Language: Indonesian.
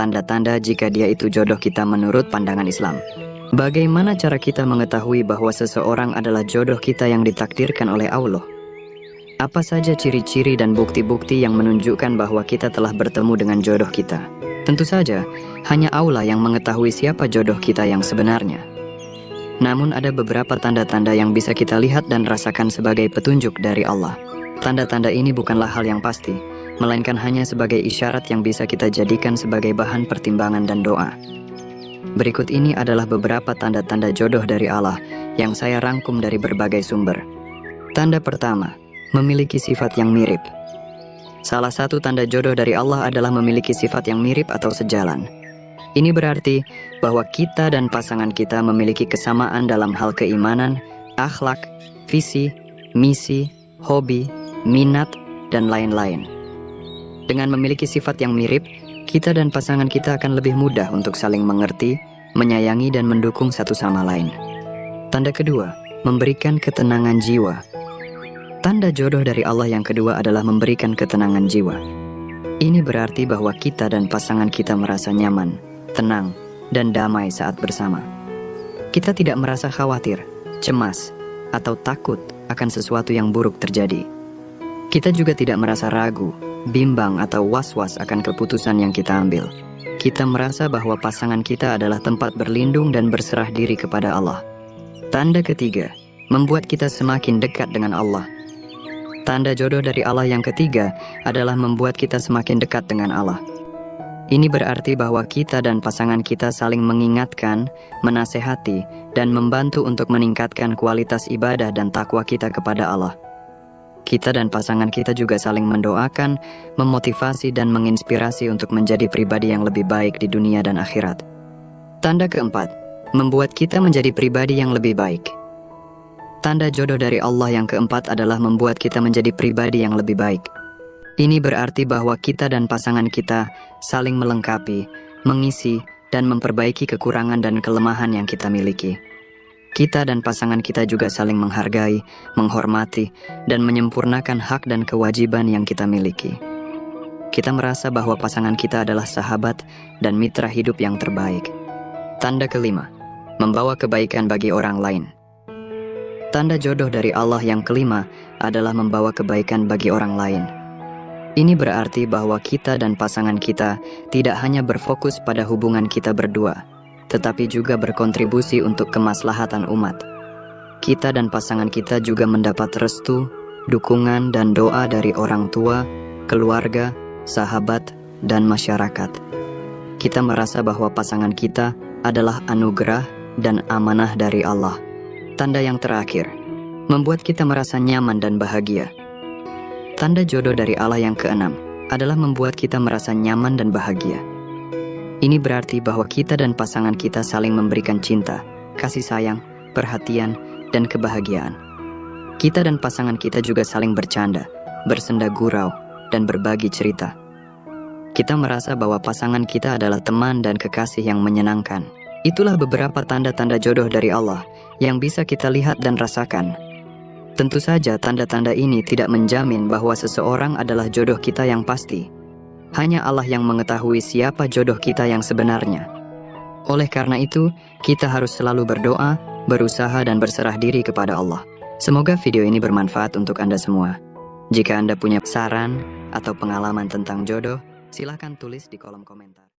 tanda-tanda jika dia itu jodoh kita menurut pandangan Islam. Bagaimana cara kita mengetahui bahwa seseorang adalah jodoh kita yang ditakdirkan oleh Allah? Apa saja ciri-ciri dan bukti-bukti yang menunjukkan bahwa kita telah bertemu dengan jodoh kita? Tentu saja, hanya Allah yang mengetahui siapa jodoh kita yang sebenarnya. Namun ada beberapa tanda-tanda yang bisa kita lihat dan rasakan sebagai petunjuk dari Allah. Tanda-tanda ini bukanlah hal yang pasti, melainkan hanya sebagai isyarat yang bisa kita jadikan sebagai bahan pertimbangan dan doa. Berikut ini adalah beberapa tanda-tanda jodoh dari Allah yang saya rangkum dari berbagai sumber. Tanda pertama, memiliki sifat yang mirip. Salah satu tanda jodoh dari Allah adalah memiliki sifat yang mirip atau sejalan. Ini berarti bahwa kita dan pasangan kita memiliki kesamaan dalam hal keimanan, akhlak, visi, misi, hobi, minat, dan lain-lain. Dengan memiliki sifat yang mirip, kita dan pasangan kita akan lebih mudah untuk saling mengerti, menyayangi, dan mendukung satu sama lain. Tanda kedua, memberikan ketenangan jiwa. Tanda jodoh dari Allah yang kedua adalah memberikan ketenangan jiwa. Ini berarti bahwa kita dan pasangan kita merasa nyaman, tenang, dan damai saat bersama. Kita tidak merasa khawatir, cemas, atau takut akan sesuatu yang buruk terjadi. Kita juga tidak merasa ragu, bimbang, atau was-was akan keputusan yang kita ambil. Kita merasa bahwa pasangan kita adalah tempat berlindung dan berserah diri kepada Allah. Tanda ketiga, membuat kita semakin dekat dengan Allah. Tanda jodoh dari Allah yang ketiga adalah membuat kita semakin dekat dengan Allah. Ini berarti bahwa kita dan pasangan kita saling mengingatkan, menasehati, dan membantu untuk meningkatkan kualitas ibadah dan takwa kita kepada Allah. Kita dan pasangan kita juga saling mendoakan, memotivasi, dan menginspirasi untuk menjadi pribadi yang lebih baik di dunia dan akhirat. Tanda keempat, membuat kita menjadi pribadi yang lebih baik. Tanda jodoh dari Allah yang keempat adalah membuat kita menjadi pribadi yang lebih baik. Ini berarti bahwa kita dan pasangan kita saling melengkapi, mengisi, dan memperbaiki kekurangan dan kelemahan yang kita miliki. Kita dan pasangan kita juga saling menghargai, menghormati, dan menyempurnakan hak dan kewajiban yang kita miliki. Kita merasa bahwa pasangan kita adalah sahabat dan mitra hidup yang terbaik. Tanda kelima, membawa kebaikan bagi orang lain. Tanda jodoh dari Allah yang kelima adalah membawa kebaikan bagi orang lain. Ini berarti bahwa kita dan pasangan kita tidak hanya berfokus pada hubungan kita berdua, tetapi juga berkontribusi untuk kemaslahatan umat. Kita dan pasangan kita juga mendapat restu, dukungan, dan doa dari orang tua, keluarga, sahabat, dan masyarakat. Kita merasa bahwa pasangan kita adalah anugerah dan amanah dari Allah. Tanda yang terakhir, membuat kita merasa nyaman dan bahagia. Tanda jodoh dari Allah yang keenam adalah membuat kita merasa nyaman dan bahagia. Ini berarti bahwa kita dan pasangan kita saling memberikan cinta, kasih sayang, perhatian, dan kebahagiaan. Kita dan pasangan kita juga saling bercanda, bersenda gurau, dan berbagi cerita. Kita merasa bahwa pasangan kita adalah teman dan kekasih yang menyenangkan. Itulah beberapa tanda-tanda jodoh dari Allah yang bisa kita lihat dan rasakan. Tentu saja tanda-tanda ini tidak menjamin bahwa seseorang adalah jodoh kita yang pasti. Hanya Allah yang mengetahui siapa jodoh kita yang sebenarnya. Oleh karena itu, kita harus selalu berdoa, berusaha, dan berserah diri kepada Allah. Semoga video ini bermanfaat untuk Anda semua. Jika Anda punya saran atau pengalaman tentang jodoh, silakan tulis di kolom komentar.